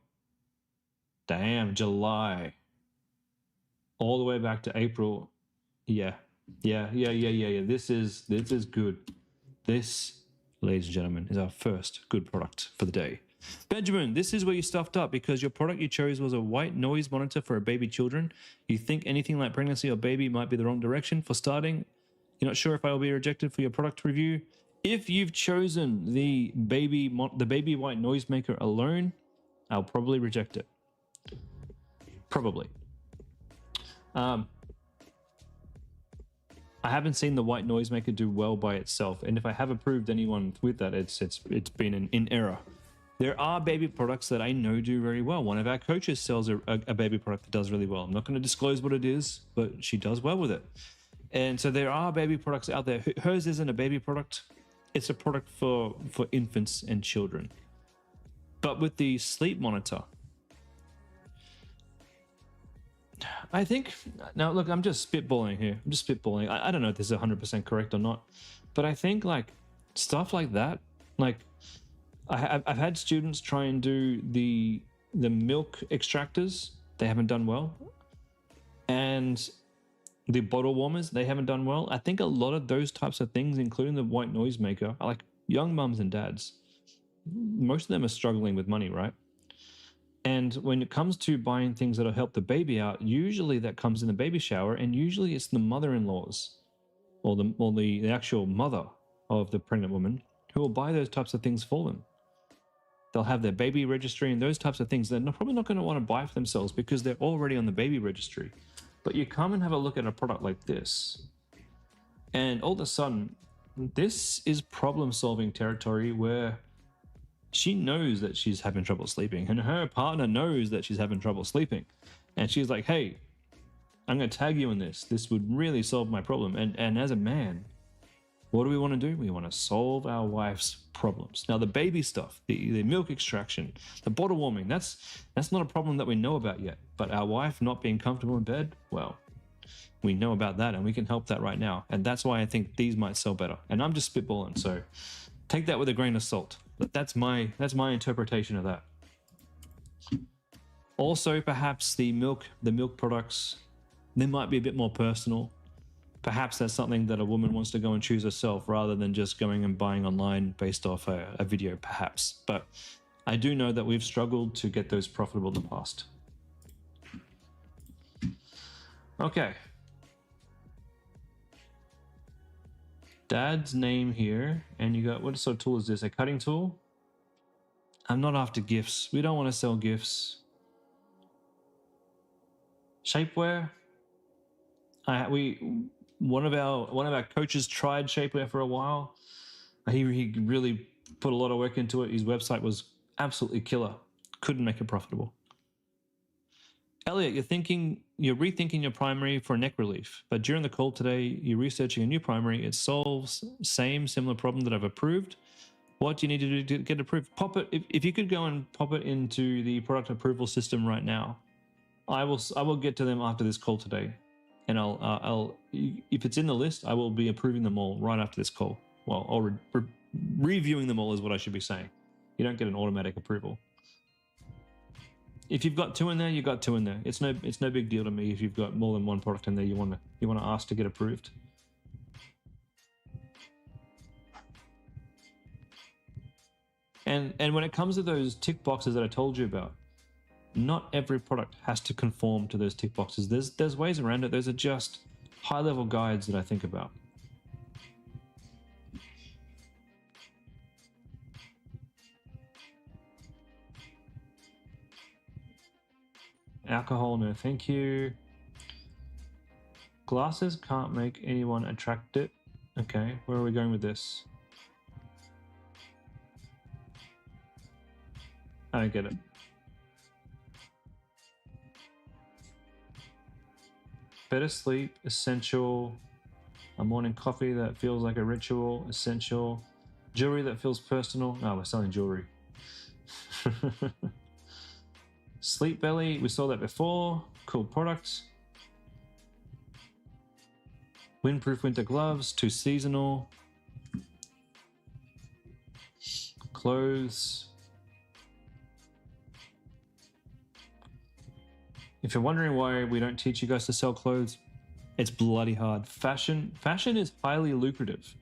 Damn, July. All the way back to April. Yeah. This is good. This, ladies and gentlemen, is our first good product for the day. Benjamin, this is where you stuffed up because your product you chose was a white noise monitor for a baby children. You think anything like pregnancy or baby might be the wrong direction for starting. You're not sure if I will be rejected for your product review. If you've chosen the baby white noisemaker alone, I'll probably reject it. Probably. I haven't seen the white noisemaker do well by itself, and if I have approved anyone with that, it's been in error. There are baby products that I know do very well. One of our coaches sells a baby product that does really well. I'm not going to disclose what it is, but she does well with it. And so there are baby products out there. Hers isn't a baby product. It's a product for infants and children. But with the sleep monitor, I think now look, I'm just spitballing here. I'm just spitballing. I don't know if this is 100% correct or not, but I think like stuff like that, like I've had students try and do the milk extractors. They haven't done well, and the bottle warmers, they haven't done well. I think a lot of those types of things, including the white noise maker, are like young mums and dads. Most of them are struggling with money, right? And when it comes to buying things that'll help the baby out, usually that comes in the baby shower, and usually it's the mother-in-laws or the actual mother of the pregnant woman who will buy those types of things for them. They'll have their baby registry and those types of things. They're probably not going to want to buy for themselves because they're already on the baby registry. But you come and have a look at a product like this, and all of a sudden, this is problem-solving territory where she knows that she's having trouble sleeping, and her partner knows that she's having trouble sleeping. And she's like, hey, I'm going to tag you in this. This would really solve my problem. And as a man, what do we want to do? We want to solve our wife's problems. Now, the baby stuff, the milk extraction, the bottle warming, that's not a problem that we know about yet. But our wife not being comfortable in bed, well, we know about that, and we can help that right now. And that's why I think these might sell better. And I'm just spitballing, so take that with a grain of salt. But that's my interpretation of that. Also, perhaps the milk products, they might be a bit more personal. Perhaps that's something that a woman wants to go and choose herself rather than just going and buying online based off a video, perhaps. But I do know that we've struggled to get those profitable in the past. Okay. Dad's name here, and you got, what sort of tool is this? A cutting tool? I'm not after gifts. We don't want to sell gifts. Shapewear? One of our coaches tried shapewear for a while. He really put a lot of work into it. His website was absolutely killer. Couldn't make it profitable. Elliot, you're rethinking your primary for neck relief, but during the call today, you're researching a new primary. It solves similar problem that I've approved. What do you need to do to get approved? Pop it. If you could go and pop it into the product approval system right now, I will get to them after this call today, and I'll if it's in the list, I will be approving them all right after this call. Well, or reviewing them all is what I should be saying. You don't get an automatic approval. If you've got 2 in there, you've got 2 in there. It's no big deal to me if you've got more than 1 product in there you want to ask to get approved. And when it comes to those tick boxes that I told you about, not every product has to conform to those tick boxes. There's ways around it. Those are just high-level guides that I think about. Alcohol, no thank you. Glasses can't make anyone attracted. Okay, where are we going with this? I don't get it. Better sleep, essential. A morning coffee that feels like a ritual, essential. Jewelry that feels personal. Oh, we're selling jewelry. Sleep Belly, we saw that before. Cool products. Windproof winter gloves, 2 seasonal. Clothes. If you're wondering why we don't teach you guys to sell clothes, it's bloody hard. Fashion is highly lucrative,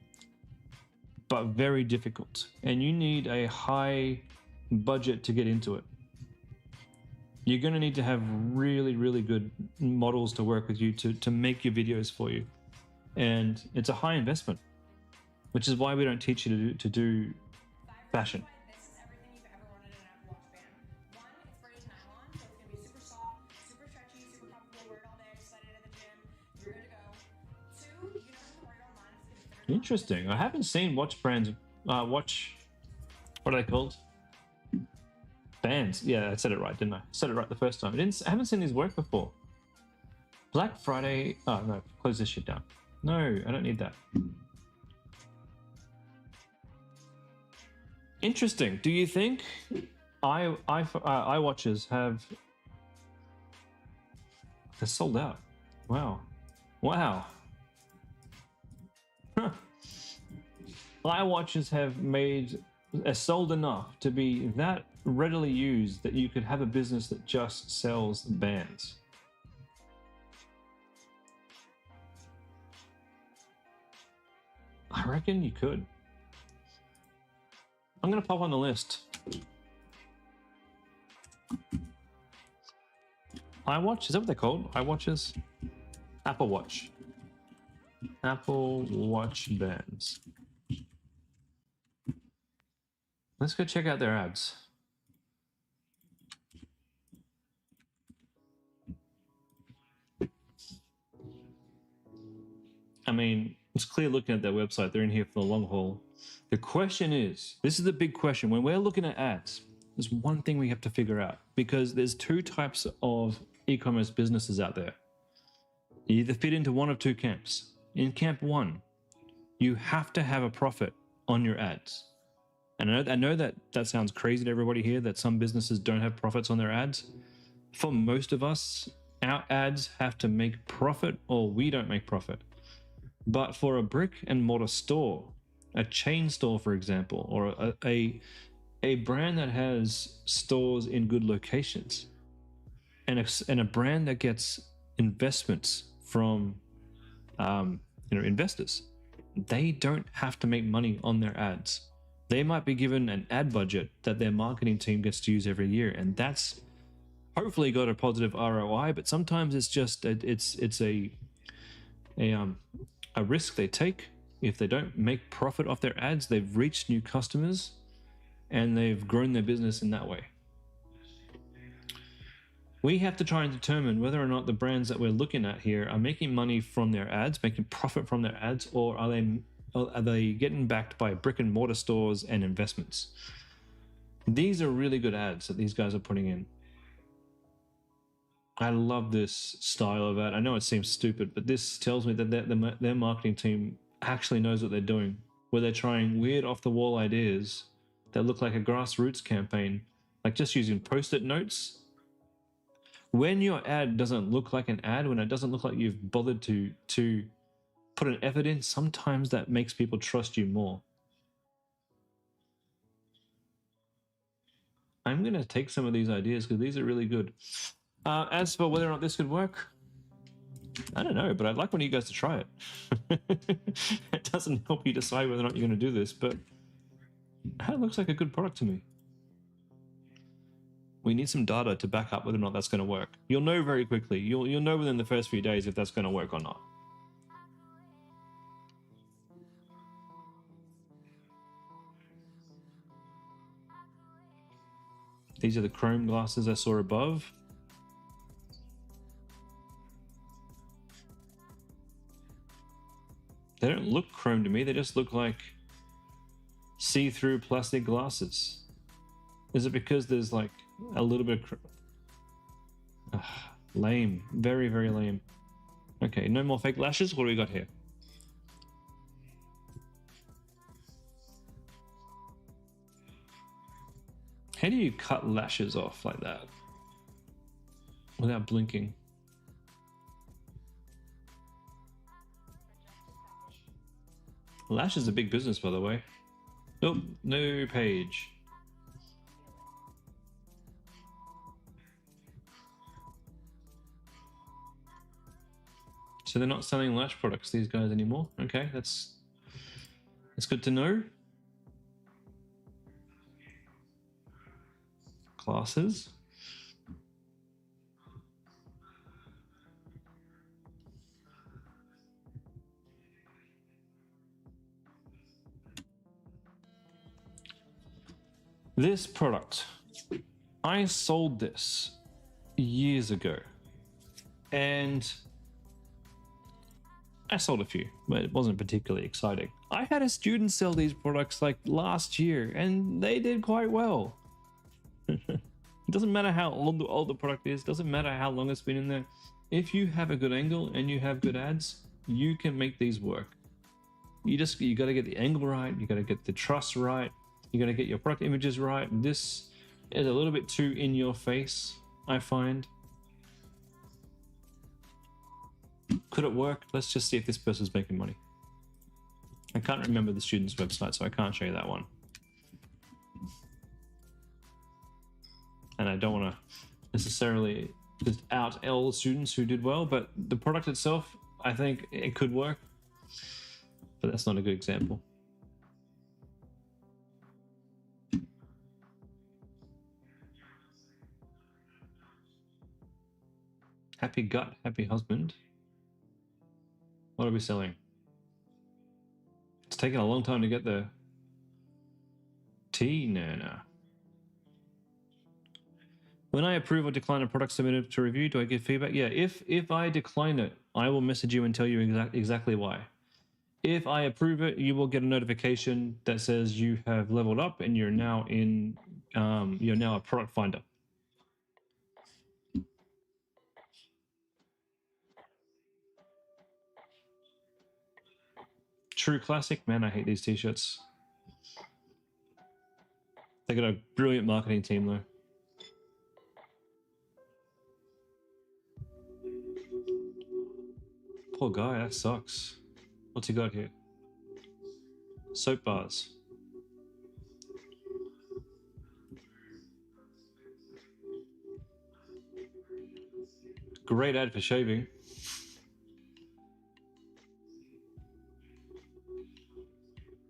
but very difficult. And you need a high budget to get into it. You're going to need to have really, really good models to work with you to make your videos for you. And it's a high investment, which is why we don't teach you to do fashion. This is everything you've ever wanted in an Apple Watch band. 1, it's braided nylon, so it's going to be super soft, super stretchy, super comfortable. Wear it all day, just let it at the gym. You're good to go. 2, you don't have to worry about mine. It's going to fit. Interesting. I haven't seen watch brands. What are they called? Bands. Yeah, I said it right, didn't I? I said it right the first time. I haven't seen these work before. Black Friday. Oh no, close this shit down. No, I don't need that. Interesting. Do you think iWatches have They're sold out. Wow. Wow. Huh. iWatches are sold enough to be that readily used that you could have a business that just sells bands. I reckon you could. I'm gonna pop on the list. iWatch, is that what they're called? iWatches? Apple Watch. Apple Watch bands. Let's go check out their ads. I mean, it's clear looking at their website, they're in here for the long haul. The question is, this is the big question, when we're looking at ads, there's one thing we have to figure out, because there's two types of e-commerce businesses out there. You either fit into one of two camps. In camp one, you have to have a profit on your ads. And I know that sounds crazy to everybody here, that some businesses don't have profits on their ads. For most of us, our ads have to make profit or we don't make profit. But for a brick and mortar store, a chain store, for example, or a brand that has stores in good locations, and a brand that gets investments from investors, they don't have to make money on their ads. They might be given an ad budget that their marketing team gets to use every year, and that's hopefully got a positive ROI. But sometimes it's just it's a risk they take. If they don't make profit off their ads, they've reached new customers and they've grown their business in that way. We have to try and determine whether or not the brands that we're looking at here are making money from their ads, making profit from their ads, or are they getting backed by brick and mortar stores and investments? These are really good ads that these guys are putting in. I love this style of ad. I know it seems stupid, but this tells me that their marketing team actually knows what they're doing, where they're trying weird off-the-wall ideas that look like a grassroots campaign, like just using post-it notes. When your ad doesn't look like an ad, when it doesn't look like you've bothered to put an effort in, sometimes that makes people trust you more. I'm going to take some of these ideas because these are really good. As for whether or not this could work, I don't know, but I'd like one of you guys to try it. It doesn't help you decide whether or not you're going to do this, but it looks like a good product to me. We need some data to back up whether or not that's going to work. You'll know very quickly. You'll know within the first few days if that's going to work or not. These are the chrome glasses I saw above. They don't look chrome to me. They just look like see-through plastic glasses. Is it because there's like a little bit of lame. Very, very lame. Okay, no more fake lashes. What do we got here? How do you cut lashes off like that without blinking? Lash is a big business, by the way. Nope, no page. So they're not selling lash products, these guys, anymore. Okay, that's good to know. Classes. This product, I sold this years ago, and I sold a few, but it wasn't particularly exciting. I had a student sell these products like last year, and they did quite well. It doesn't matter how old the product is, doesn't matter how long it's been in there. If you have a good angle and you have good ads, you can make these work. You got to get the angle right, you got to get the truss right, you got to get your product images right. This is a little bit too in your face, I find. Could it work? Let's just see if this person's making money. I can't remember the student's website, so I can't show you that one. And I don't want to necessarily just out all the students who did well, but the product itself, I think it could work, but that's not a good example. Happy gut, happy husband. What are we selling? It's taken a long time to get there. Tea? No. When I approve or decline a product submitted to review, do I give feedback? Yeah, if I decline it, I will message you and tell you exactly why. If I approve it, you will get a notification that says you have leveled up and you're now in, you're now a product finder. True classic, man. I hate these t-shirts. They got a brilliant marketing team though. Poor guy, that sucks. What's he got here? Soap bars. Great ad for shaving.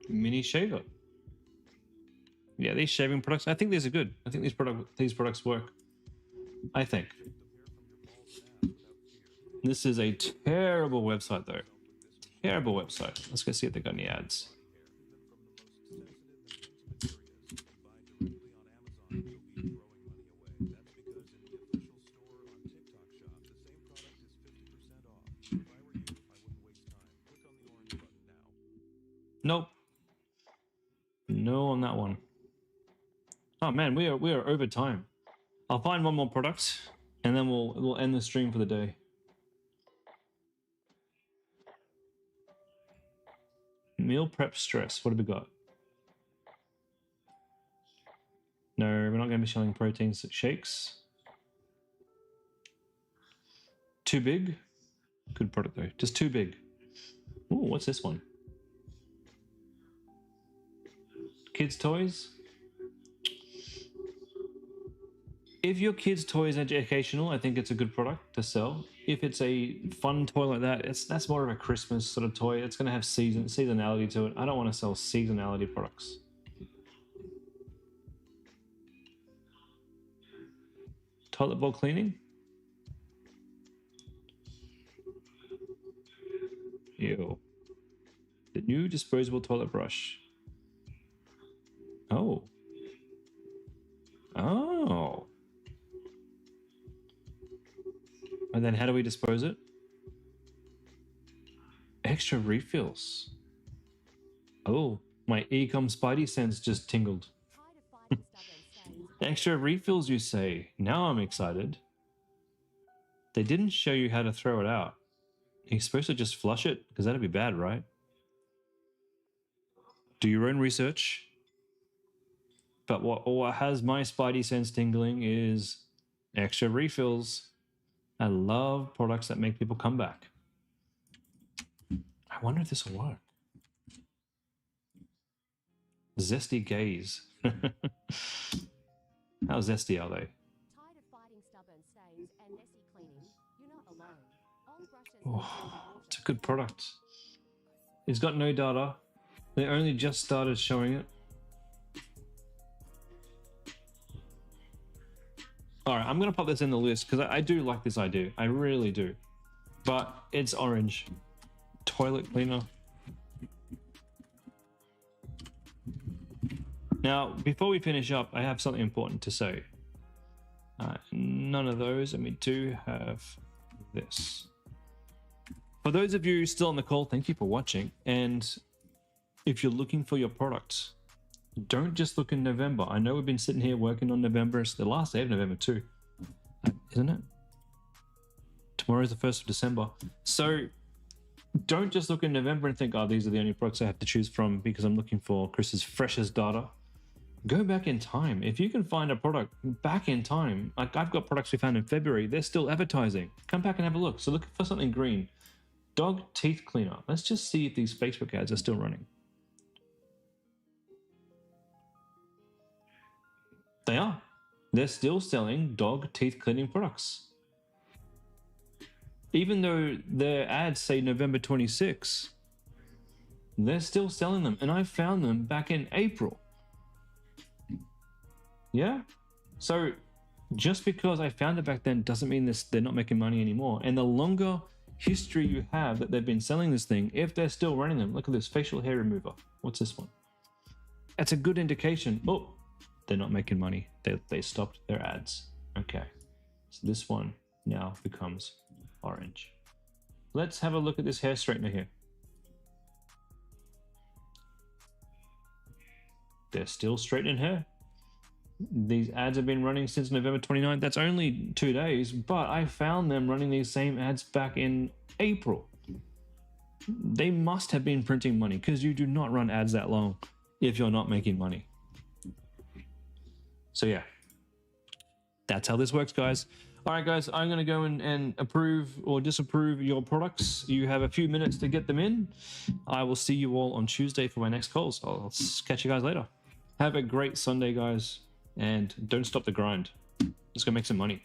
Mini shaver. Yeah, these shaving products, I think these are good. I think these products work. I think. This is a terrible website though. Terrible website. Let's go see if they got any ads. Nope. No on that one. Oh man, we are over time. I'll find one more product and then we'll end the stream for the day. Meal prep stress. What have we got? No, we're not going to be selling proteins shakes. Too big? Good product though. Just too big. Ooh, what's this one? Kids' toys? If your kids' toy is educational, I think it's a good product to sell. If it's a fun toy like that, that's more of a Christmas sort of toy. It's going to have seasonality to it. I don't want to sell seasonality products. Toilet bowl cleaning? Ew. The new disposable toilet brush. Oh. Oh. And then how do we dispose it? Extra refills. Oh, my e-com spidey sense just tingled. Extra refills, you say? Now I'm excited. They didn't show you how to throw it out. You're supposed to just flush it? Because that'd be bad, right? Do your own research. But what has my spidey sense tingling is extra refills. I love products that make people come back. I wonder if this will work. Zesty gaze. How zesty are they? Tired of fighting stubborn stains and messy cleaning? You're not alone. Old brushes Oh, it's a good product. It's got no data. They only just started showing it. All right, I'm going to pop this in the list because I do like this idea. I really do. But it's orange. Toilet cleaner. Now, before we finish up, I have something important to say. None of those, and we do have this. For those of you still on the call, thank you for watching. And if you're looking for your products, don't just look in November. I know we've been sitting here working on November. It's the last day of November too, isn't it? Tomorrow's the 1st of December. So don't just look in November and think, oh, these are the only products I have to choose from because I'm looking for Chris's freshest data. Go back in time. If you can find a product back in time, like I've got products we found in February, they're still advertising. Come back and have a look. So look for something green. Dog teeth cleaner. Let's just see if these Facebook ads are still running. They are. They're still selling dog teeth cleaning products. Even though their ads say November 26, they're still selling them. And I found them back in April. Yeah? So just because I found it back then doesn't mean they're not making money anymore. And the longer history you have that they've been selling this thing, if they're still running them, look at this facial hair remover. What's this one? That's a good indication. Oh, they're not making money. They stopped their ads. Okay. So this one now becomes orange. Let's have a look at this hair straightener here. They're still straightening hair. These ads have been running since November 29th. That's only 2 days, but I found them running these same ads back in April. They must have been printing money because you do not run ads that long if you're not making money. So yeah, that's how this works, guys. All right, guys, I'm going to go and approve or disapprove your products. You have a few minutes to get them in. I will see you all on Tuesday for my next calls. I'll catch you guys later. Have a great Sunday, guys. And don't stop the grind. Let's go make some money.